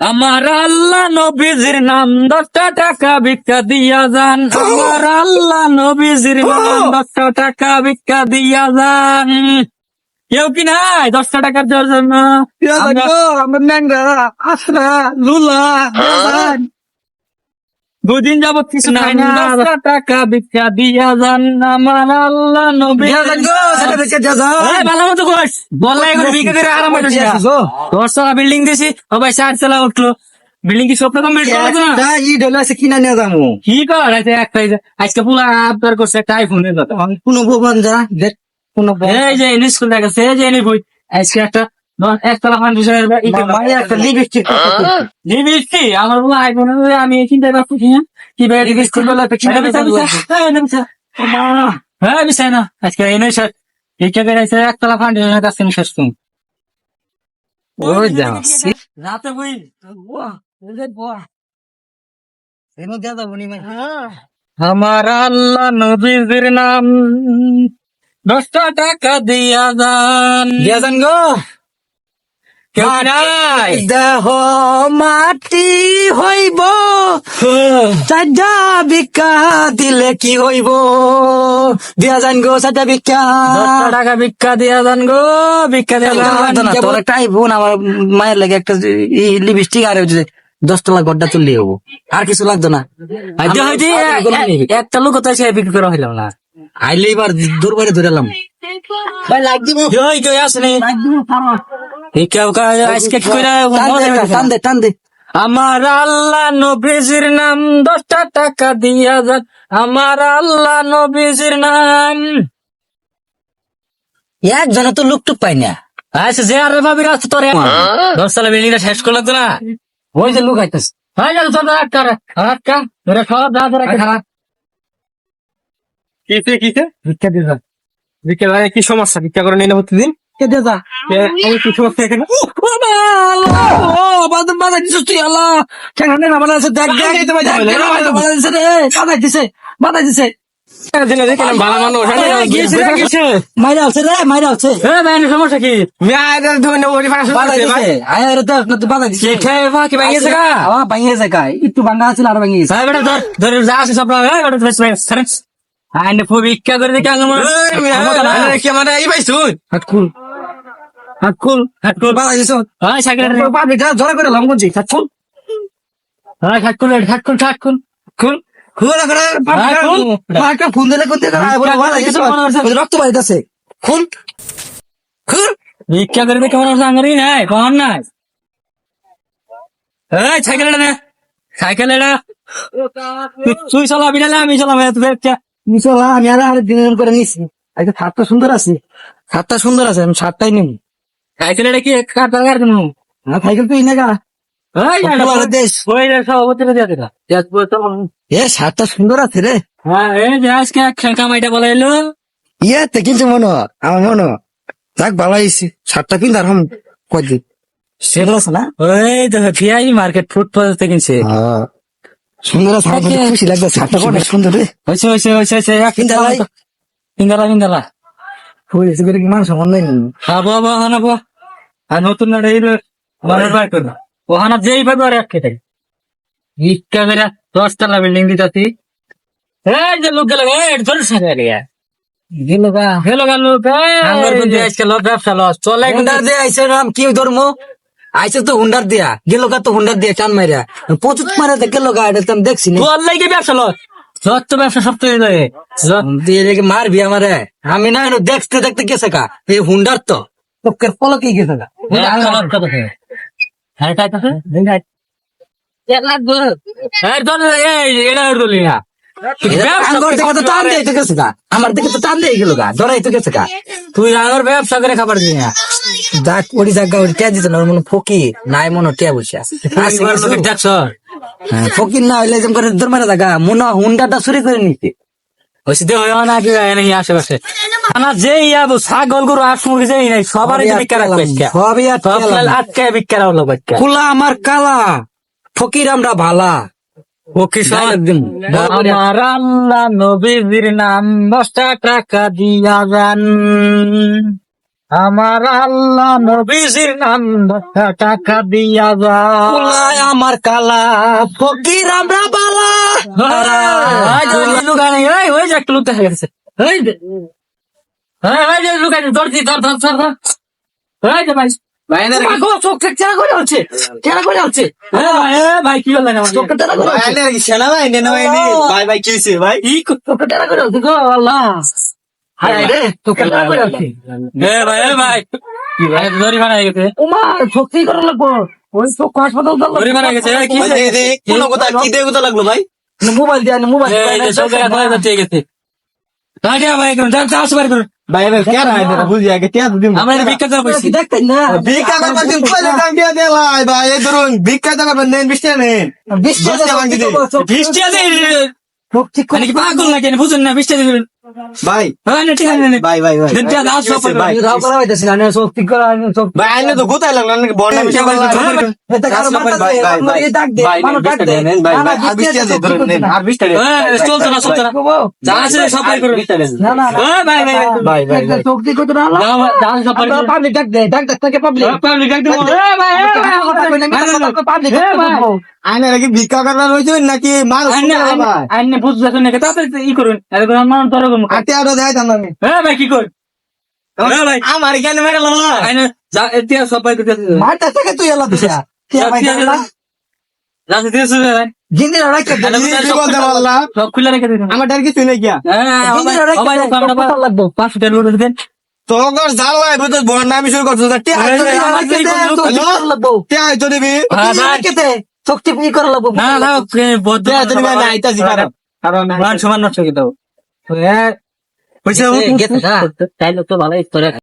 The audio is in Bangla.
আমার আল্লাহ নবীজির নাম 10টা টাকা ভিক্ষা দিয়া যান। আমার আল্লাহ নবীজির নাম 10টা টাকা ভিক্ষা দিয়া যান। কেউ কি নাই 10টা টাকার জন্য? আমার ন্যাংরা আসরা লুলা দুদিন যাবত কিছু খাই না। 10টা টাকা ভিক্ষা দিয়া যান। আমার আল্লাহ নবী ভালো মতো কস বললাই করে ভিক্ষা করে আরাম হইতেছি না। 10 তলা বিল্ডিং দিছি সবাই 4 তলা উঠলো। বিল্ডিং কি স্বপ্ন কমপ্লিট করলো না? ঈদ হলে আছে কিনা নিয়ে যাবো কি কর একটাই আজকে পুলা আবদার করছে একটা আইফোন এর কথা। কোন ভবন যা দেখ কোন এই যে এনে স্কুল দেখা এই যে এনে বই আজকে একটা 1 তলা 50,000 একটা লিপস্টিক লিপস্টিক আমার বলে আইফোন আমি চিন্তা করছি কি ভাই লিপস্টিক বলে একটা কিনা হ্যাঁ বিষয় না আজকে এনে শেষ এই টাকা আছে 1 তলা 50,000 কাছে শেষ তুমি ওই যাও রাতে বই এনো দেয়া যাবো নি ভাই আমার আল্লাহ নবীজির নাম 10টা টাকা দিয়া যান। দিয়া যান গো কেউ নাই দেহ মাটি হইব চারটা ভিক্ষা দিলে কি হইব দিয়া যান গো চারটা ভিক্ষা 10টা টাকা ভিক্ষা দিয়া যান গো ভিক্ষা দিয়া যান। তোর একটা আইফোন আমার মায়ের লাগে একটা লিপস্টিক আর 10 তলা গড্ডা তুললে হবো আর কিছু লাগতো না একটা লোক তো এসে বিক্রি করা হইলাম না আইলে এবার দূরবারে ধরেলাম ভাই লাগ দিব কেউ আসেনি আজকে কি করে টান দে টান দে আমার আল্লাহ নবীজির নাম 10টা টাকা দিয়া যান। আমার আল্লাহ নবীজির নাম একজন তো লুকটুক পাই না আচ্ছা যে আর ভাবি রাস্তা তোর 10 তলা বিল্ডিংটা শেষ করলো তো না ওই যে লুক আইতেছে হয়ে গেল তোর আটকা তোরা সব যা তোরা খারাপ কিসে ভিক্ষা দিয়ে যা ভিক্ষা ভাই কি সমস্যা ভিক্ষা করে নিলে প্রতিদিন কে দিয়ে যা কি সমস্যা এখানে বাদন বাদা দিছিস তুই আল্লাহ কেন না বাদা আছে দেখ দেখ বাদা দিছে রে বাদা দিছে ভালো মানুষ মাইরা আছে রে মাইরা আছে সমস্যা কি বাদা দিছে আয় রে দেখ না তুই বাদা দিছে কি ভাঙিয়েছে গা ভাঙিয়ে যায় গায় একটু ভাঙা আছে আর ভাঙিয়ে হ্যাঁ বেটা ধর ধর যা আছে সব ভিক্ষা করে দেখে হাত খুল হাত খুল হাত খুল বাদা দিছ পাবলিকটা জোরে করে লাম করছি হাত খুল খুল খুল করে পাবলিকটা ফোন দিলে কোন দিকে রক্ত বাইতেছে খুল খুল ভিক্ষা করে দেখে মনে হচ্ছে নাই কখন নাই সাইকেল সাইকেল তুই চালাবি না আমি চালাবো নিচলা আমি আর দিন করে নিছি আজকে ছাদটা সুন্দর আছে আমি ছাদটাই নিব সাইকেল কি কাটার গাড়ি দেবো না সাইকেল তো ইনে গা দেশ সভাপতিরা দিয়ে দিলা এ ছাদটা সুন্দর আছে রে হ্যাঁ এই যে আজকে কামাইটা বলা এলো ইয়েতে কিন্তু আমার মনে যাক ভালো হয়েছে ছাদটা কিন্তু আর কয়দিন সেগুলো আছে না ওই তো পিআই মার্কেট ফুটপাথ কিনছে সুন্দর আছে খুশি লাগবে ছাদটা অনেক সুন্দর রে হয়েছে কিন্দালা হয়েছে করে কি মানুষ মনে নেই হানাবো আর নতুন ওহানা যেই ভাবে আর খেতে ভিক্ষা করে 10 তলা বিল্ডিং দিতাছি এই যে লোক গেল ধর সাজা গেল গা লোক আজকে লোক ব্যবসা লস চলে হুন্ডার দিয়ে আইসে নাম কি ধর্ম আইসে তো হুন্ডার দিয়া গেল গা তো হুন্ডার দিয়া টান মারিয়া প্রচুর মারা গেল গা এটা তো আমি দেখছি না তোর লাগে ব্যবসা লস যত ব্যবসা সব তো দিয়ে রেখে মারবি আমারে আমি না দেখতে দেখতে গেছে কা এই হুন্ডার তো তোকের পলকে গেছে গা আমার দিকে তো টান দিয়ে গেল গা ধরাই তো গেছে গা তুই আমার ব্যবসা করে খাবার দিই না যাক ওই জায়গা ওই টিয়া দিত না ওর মনে ফকি নাই মনে টিয়া বসে আছে দেখছ ফকির না হইলে যেমন করে ধর মারা জায়গা মনে হুন্ডাটা চুরি করে নিতে আশেপাশে যে ইয়াবো ছাগল গরু হাঁস মুরগি যেই নাই সবারই সবই আটকে বিক্রা হলো খোলা আমার কালা ফকির আমরা ভালা আমার আল্লাহ নবীজির নাম 10টা টাকা দিয়া যান আমার আল্লাহ নবীজির নাম টাকা দিয়া যা উলাই আমার কালা ফকির আমরা বালা ওই যে একটা লোক দেখা গেছে ওই যে লোক আছে ধর ভাই ভাই না গো চোখ চেরা করে হচ্ছে ভাই কি বললেন আমার চোখটা টেরা করে হচ্ছে ভাই সেনা ভাই নেনা ভাই ভাই ভাই কি হইছে ভাই চোখটা টেরা করে হচ্ছে গো আল্লাহ হায় রে চোখটা টেরা করে হচ্ছে ভাই কি ভাই জরিমানা হয়ে গেছে ওমা সত্যি করে লাগবো ওই চোখ হাসপাতাল জরিমানা হয়ে গেছে কি কোন কথা কি দিয়ে কথা লাগলো ভাই মোবাইল দিয়ে মোবাইল গেছে ভাই ভাই এর কে রায় না বুঝি আগে কে দিম আমরা ভিক্ষা দেওয়া পয়সা দেখতেন না ভিক্ষা করবার দিন কইলে দাম দিয়া দেলাই ভাই এই ধরুন ভিক্ষা দেওয়ার নেন 20 টাকা নেন 20 টাকা ভাঙি দে 20 টাকা মানে কি পাগল নাকি বুঝুন না 20 টাকা দিবেন ভাই হ্যাঁ না ঠিক আছে ভাই ভাই ভাই দেন দাও সব ভাই রাও করা হইতাছে না শক্তি করা সব ভাই আইনে তো গোতাই লাগলো নাকি বড় বিষয় এটা কারো মাথা ভাই ভাই ভাই ডাক দে মানুষ ডাক দে ভাই ভাই আর 20 টাকা ধরুন নেন আর 20 টাকা চলছে না যা আছে সব পাই করুন না না ভাই ভাই ভাই শক্তি কত না যা সব পাই করুন পাবলিক ডাক দে থেকে পাবলিক ডাক দে ভাই পাবলিক আইনে নাকি ভিক্ষা করবার হইছে নাকি মার আইনে বুঝছ না তাড়াতাড়ি ই করুন এরকম মানুষ ধরে করুন আটে আরো দেখাইতাম আমি ভাই কি কর ভাই আমার কেন মেরে গেল না আইনে যা এতিয়া সব পাই করতে মারটা থেকে তুই এলা দিছা রাতে দিয়েছ ভাই জিন্দি রাখতে কি বলতে বললা সব খুলে রেখে দিন আমার ডার কিছু নেই কিয়া লাগবো 500 টাকা লোড দেন তোর জ্বালাই বুঝছ বড় নামি শুরু করছিস না টিয়া টিয়া তো দিবি শক্তি কি করা লাগবো না না বদ্ধ তুমি না আইতাছি কারণ মান সমান নষ্ট কি দাও হ্যাঁ পয়সা তাই লোক তো ভালো